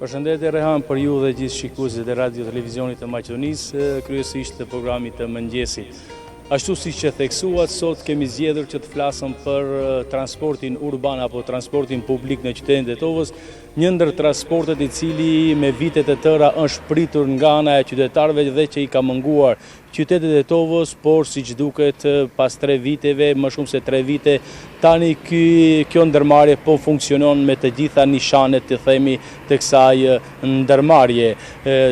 Përshëndetje Rehan për ju dhe gjithë shikuesit e radio televizionit të Maqedonisë, kryesisht të programit të mëngjesit. Ashtu si që theksuat, sot kemi zgjedhur që të flasëm për transportin urban apo transportin publik në qytetin Tetovës, një ndër transportet i cili me vitet e tëra është pritur nga ana e qytetarëve dhe që i ka munguar qytetit e Tetovës, por siç duket pas 3 viteve, më shumë se 3 vite, tani kjo ndërmarrje po funksionon me të gjitha nishanet të themi të kësaj ndërmarrje.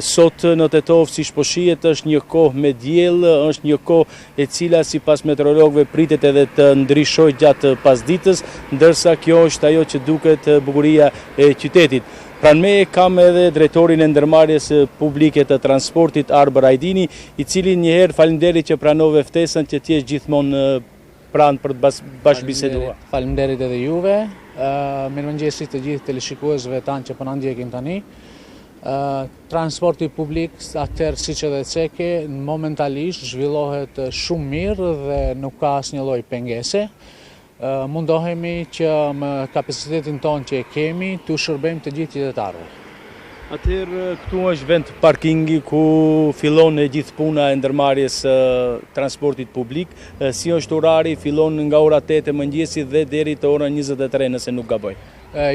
Sot në Tetovë, siç po shihet, është një kohë me diell, është një kohë e cila sipas meteorologëve pritet edhe të ndryshojë gjatë pasditës, ndërsa kjo është ajo që duket bukuria e qytetit. Pranë me kam edhe drejtorin e ndërmarrjes publike të transportit Arber Ajdini, i cili njëherë faleminderit që pranove ftesën që ti je gjithmonë pranë për të bashkëbiseduar. Faleminderit edhe juve. Mirëmëngjesit të gjithë teleshikuesve tanë që po na ndjekin tani. Transporti publik, atëherë siç edhe theke, momentalisht zhvillohet shumë mirë dhe nuk ka asnjë lloj pengese. Mundohemi që me kapacitetin tonë që e kemi të shërbejmë të gjithë qytetarëve. Atëherë këtu është vend parkingi ku fillon e gjithë puna e ndërmarrjes transportit publik. Si është orari, fillon nga ora 8 e mëngjesit dhe deri te ora 23 nëse nuk gaboj.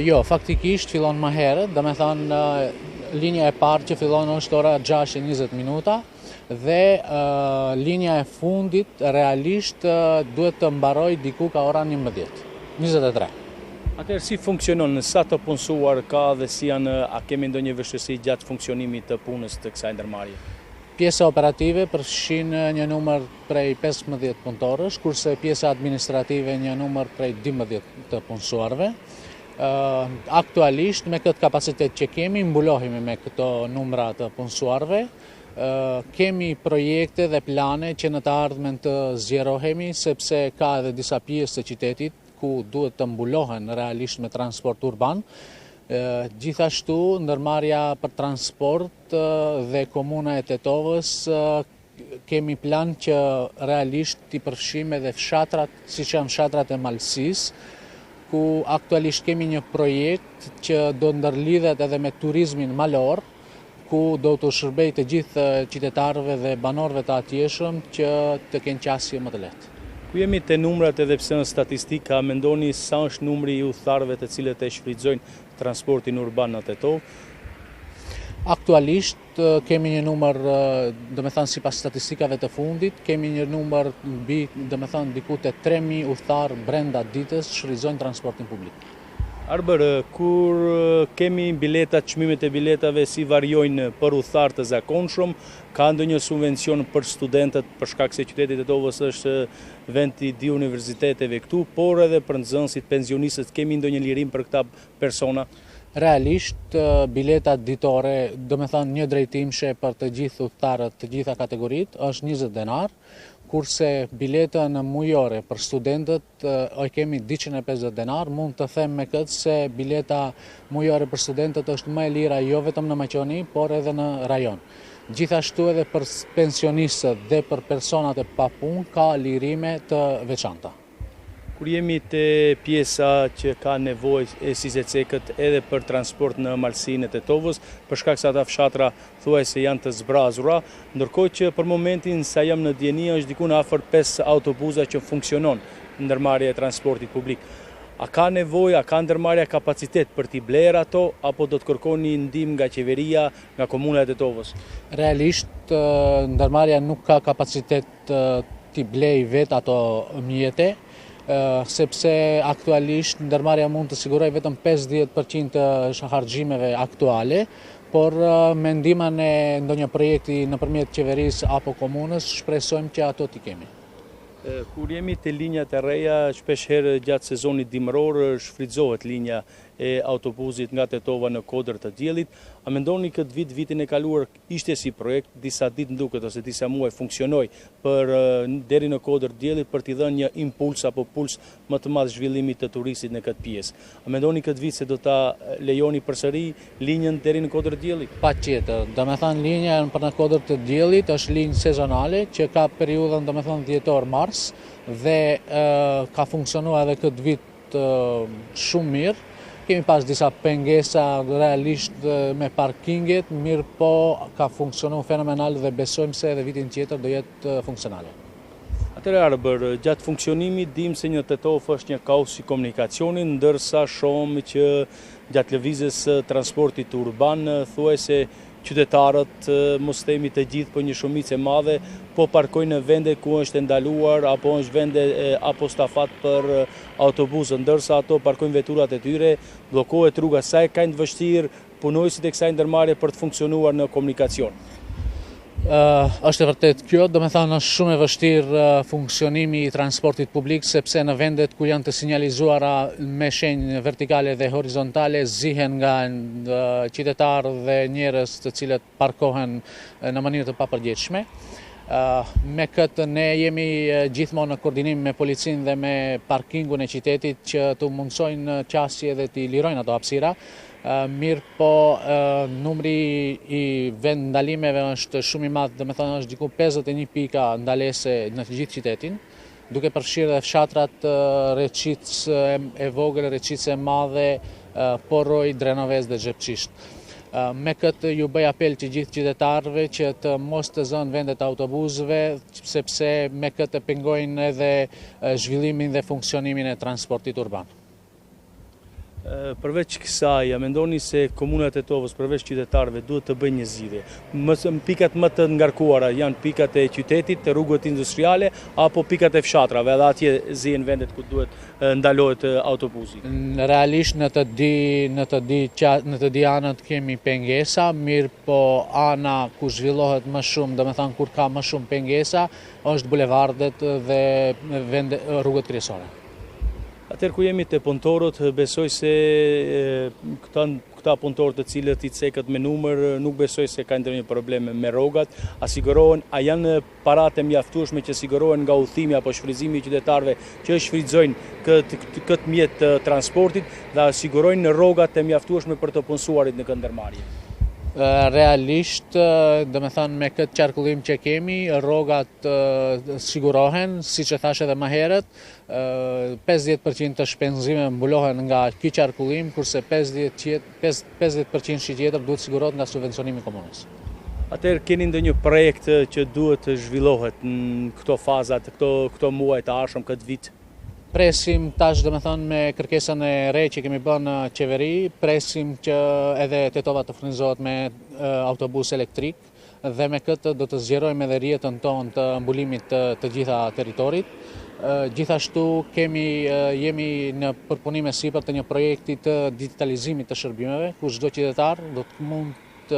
Jo, faktikisht fillon më herët, domethënë linja e parë që fillon është ora 6:20 dhe linja e fundit realisht duhet të mbaroj diku ka ora 11:23. Atëherë si funksionon, sa të punësuar ka dhe si janë, a kemi ndonjë vështirësi gjatë funksionimit të punës të kësaj ndërmarrje? Pjesa operative përfshin një numër prej 15 punëtorësh, kurse pjesa administrative një numër prej 12 të punësuarve. Aktualisht me këtë kapacitet që kemi, mbulohemi me këto numra të punësuarve. Kemi projekte dhe plane që në të ardhmen të zgjerohemi, sepse ka edhe disa pjesë të qytetit ku duhet të mbulohen realisht me transport urban. Gjithashtu, ndërmarrja për transport dhe komuna e Tetovës kemi plan që realisht t'i përfshijmë edhe fshatrat, siç janë fshatrat e Malësisë, ku aktualisht kemi një projekt që do ndërlidhet edhe me turizmin malor, ku do të shërbej të gjithë qytetarëve dhe banorëve të atjeshëm që të kenë qasje më të lehtë. Ku jemi te numrat edhe pse në statistika, mendoni sa është numri i udhëtarëve të cilët e shfrytëzojnë transportin urban në Tetovë? Aktualisht kemi një numër, domethënë sipas statistikave të fundit, kemi një numër mbi, domethënë diku te 3000 udhëtar brenda ditës shfrytëzojnë transportin publik. Arber, kur kemi biletat, çmimet e biletave si variojnë për udhëtar të zakonshëm, ka ndonjë subvencion për studentët për shkak se qyteti i Tetovës është vend i di universiteteve këtu, por edhe për nxënësit, pensionistët, kemi ndonjë lirim për këta persona? Realisht, biletat ditore, domethënë një drejtimshe për të gjithë udhëtarët, të gjitha kategoritë, është 20 denar, kurse biletën mujore për studentët e kemi 250 denar. Mund të them me këtë se bileta mujore për studentët është më e lira jo vetëm në Maqedoni, por edhe në rajon. Gjithashtu edhe për pensionistët dhe për personat e papunë ka lirime të veçanta. Kur jemi te pjesa që ka nevojë si secekët edhe për transport në malsinë e Tetovës, për shkak se ata fshatra thuajse janë të zbrazura, ndërkohë që për momentin sa jam në dieni është diku në afër 5 autobusa që funksionon ndërmarrja e transportit publik. A ka nevojë, a ka ndërmarrja kapacitet për t'i bler ato, apo do të kërkoni ndihmë nga qeveria, nga komuna e Tetovës? Realisht, ndërmarrja nuk ka kapacitet t'i blej vet ato mjete, sepse aktualisht ndërmarrja mund të siguroj vetëm 50% të harxhimeve aktuale, por me ndihmën e ndonjë projekti nëpërmjet qeverisë apo komunës shpresojmë që ato t'i kemi. Kur jemi te linjat e reja, shpesh herë gjatë sezonit dimëror shfrytëzohet linja e autobusit nga Tetova në Kodër të Diellit. A mendoni këtë vit, vitin e kaluar, ishte si projekt, disa ditë nduket ose disa muaj funksionoi për deri në Kodër të Diellit për t'i dhënë një impuls apo puls më të madh zhvillimit të turistit në këtë pjesë. A mendoni këtë vit se do ta lejoni përsëri linjën deri në Kodër të Diellit? Patjetër, domethënë linja për në Kodër të Diellit është linjë sezonale që ka periudhën domethënë dhjetor-mars dhe ka funksionuar edhe këtë vit shumë mirë. Kemi pas disa pengesa realisht me parkinget, mirë po ka funksionu fenomenal dhe besojmë se edhe vitin tjetër do jetë funksionale. Atëherë Arber, gjatë funksionimit dim se një Tetov është një kaos i komunikacionit, ndërsa shohim që gjatë lëvizjes së transportit urban thuajse qytetarët, mos themi të gjithë, po një shumicë e madhe, po parkojnë në vende ku është ndaluar apo është vende apostafat për autobusët, ndërsa ato parkojnë veturat e tyre, bllokohet rruga, sa e kanë të vështirë punojësit e kësaj ndërmarrje për të funksionuar në komunikacion. Është e vërtet kjo, do me thënë është shumë e vështirë funksionimi i transportit publik, sepse në vendet ku janë të sinjalizuara me shenjë vertikale dhe horizontale zihen nga qytetarë dhe njerëz të cilët parkohen në mënyrë të papërgjegjshme. Me këtë ne jemi gjithmonë në koordinim me policinë dhe me parkingun e qytetit që të mundsojnë qasje dhe të lirojnë ato hapësira. Mirë po numri i vend ndalimeve është shumë i madh, do me thënë është diku 51 pika ndalese në të gjithë qytetin, duke përfshirë dhe fshatrat Reçicë e vogël, Reçicë e madhe, Porroj, Drenoves dhe Xhepçisht. Me këtë ju bëj apel të gjithë qytetarëve që të mos të zënë vendet autobusëve, sepse me këtë pengojnë edhe zhvillimin dhe funksionimin e transportit urban. Përveç kësaj, a mendoni se komuna e Tetovës, përveç qytetarëve, duhet të bëjnë një zgjidhje? Pikat më të ngarkuara janë pikat e qytetit, të rrugët industriale, apo pikat e fshatrave, edhe atje zihen vendet ku duhet ndalohet autobusi? Realisht në të di anët kemi pengesa, mirë po ana ku zhvillohet më shumë, do me thënë kur ka më shumë pengesa, është bulevardet dhe rrugët kryesore. Atëherë ku jemi të punëtorët, besoj se këta punëtorë të cilët i cekët me numër, nuk besoj se ka ndonjë probleme me rrogat, a janë paratë mjaftueshme që sigurohen nga udhëtimi apo shfrytëzimi i qytetarëve që shfrytëzojnë këtë mjet të transportit dhe sigurojnë rrogat e mjaftueshme për të punësuarit në këtë ndërmarrje? Realisht, do me thënë me këtë qarkullim që kemi, rrogat sigurohen, si që thash edhe më herët, 50% të shpenzime mbulohen nga ky qarkullim, kurse 50% shi tjetër duhet sigurohet nga subvencionimi i komunës. Atëherë keni ndonjë projekt që duhet të zhvillohet në këto fazat, këto muaj të ardhshëm, këtë vit? Presim tash, do me thënë, me kërkesën e re që kemi bërë në qeveri, presim që edhe Tetova të furnizohet me autobus elektrik dhe me këtë do të zgjerojmë edhe rrjetën tonë të mbulimit të gjitha territorit. Gjithashtu jemi në përpunim e sipër të një projekti të digitalizimit të shërbimeve, ku çdo qytetar do të mund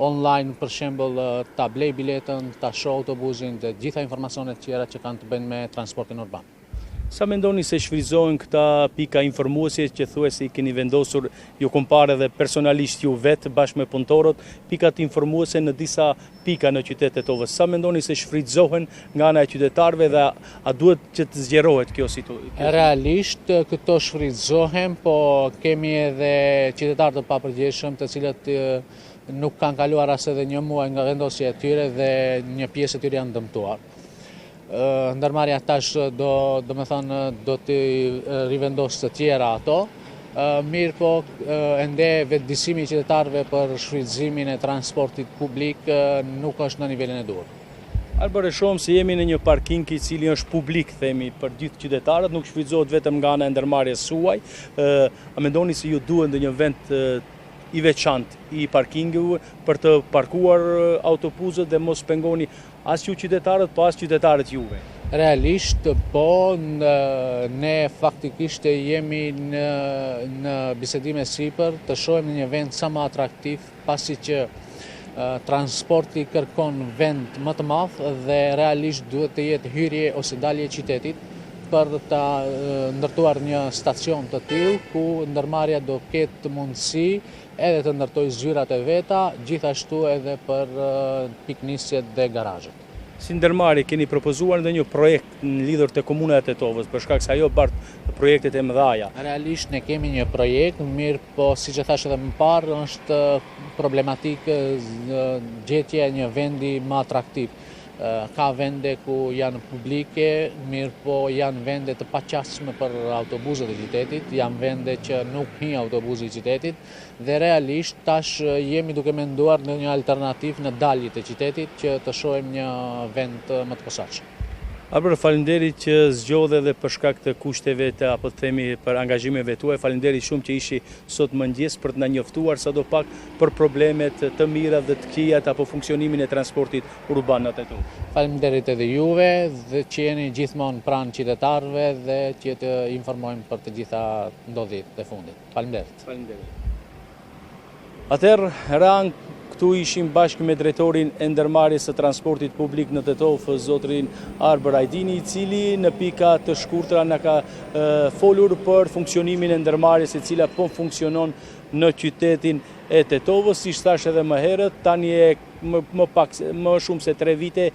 online, për shembull, ta blej biletën, ta shoh autobusin dhe gjitha informacionet tjera që kanë të bëjnë me transportin urban. Sa mendoni se shfrytëzohen këta pika informuese që thuajse i keni vendosur ju kompare dhe personalisht ju vetë bashkë me punëtorët, pikat informuese në disa pika në qytetet e Tetovës? Sa mendoni se shfrytëzohen nga ana e qytetarëve dhe a duhet që të zgjerohet kjo situatë? Realisht këto shfrytëzohen, po kemi edhe qytetarë të papërgjegjshëm të cilët nuk kanë kaluar as edhe një muaj nga vendosja e tyre dhe një pjesë e tyre janë dëmtuar. Ndërmarrja tash do të rivendosë të tjera ato, mirë po ende vetëdijsimi i qytetarëve për shfrytëzimin e transportit publik nuk është në nivelin e duhur. Arber, shohim se jemi në një parking i cili është publik, themi, për gjithë qytetarët, nuk shfrytëzohet vetëm nga ana e ndërmarrjes suaj. A mendoni se ju duhet ndonjë vend i veçantë i parkingu për të parkuar autobusët dhe mos pengoni as ju qytetarët, po as qytetarët juve? Realisht, po, ne faktikisht jemi në bisedime sipër të shohim në një vend sa më atraktiv, pasi që transporti kërkon vend më të madh dhe realisht duhet të jetë hyrje ose dalje e qytetit për të ndërtuar një stacion të tillë ku ndërmarrja do ketë mundësi edhe të ndërtoj zyrat e veta, gjithashtu edhe për piknisjet dhe garazhet. Si ndërmarrje keni propozuar ndonjë projekt në lidhur te komuna e Tetovës, për shkak se ajo bart projektet e mëdha? Realisht ne kemi një projekt, mirë po siç e thash edhe më parë, është problematik gjetja e një vendi më atraktiv. Ka vende ku janë publike, mirë po janë vende të paqasshme për autobuzët e qytetit, janë vende që nuk hi autobuzi i qytetit dhe realisht tash jemi duke menduar në një alternativë në daljet e qytetit që të shohim një vend më të posaçëm. Albert, faleminderit që zgjodhe dhe për shkak të kushteve të apo të themi për angazhimeve tuaja. Faleminderit shumë që ishi sot mëngjes për të na njoftuar sadopak për problemet të mira dhe të këqijat apo funksionimin e transportit urban në Tetov. Faleminderit edhe juve dhe që jeni gjithmonë pranë qytetarëve dhe që të informojmë për të gjitha ndodhjet e fundit. Faleminderit. Faleminderit. Atëherë, ran këtu ishim bashkë me drejtorin e ndërmarrjes së transportit publik në Tetov, zotrin Arber Ajdini, i cili në pika të shkurtra na ka folur për funksionimin e ndërmarrjes e cila po funksionon në qytetin e Tetovës. Si thash edhe më herët, tani e më shumë se 3 vite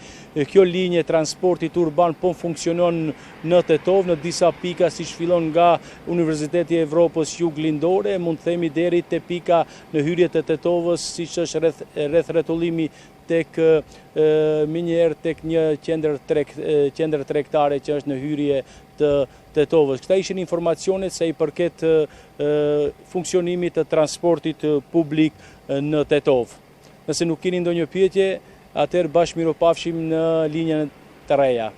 kjo linje transportit urban po funksionon në Tetov, në disa pika siç fillon nga Universiteti i Evropës jug lindore, mund të themi deri te pika në hyrje të Tetovës, siç është rreth rretullimi tek minjëherë tek një qendër tregtare që është në hyrje të Tetovës. Këta ishin informacionet se i përket funksionimit të transportit publik në Tetov. Nëse nuk keni ndonjë pyetje, atëherë bashkë miropafshim në linjën të reja.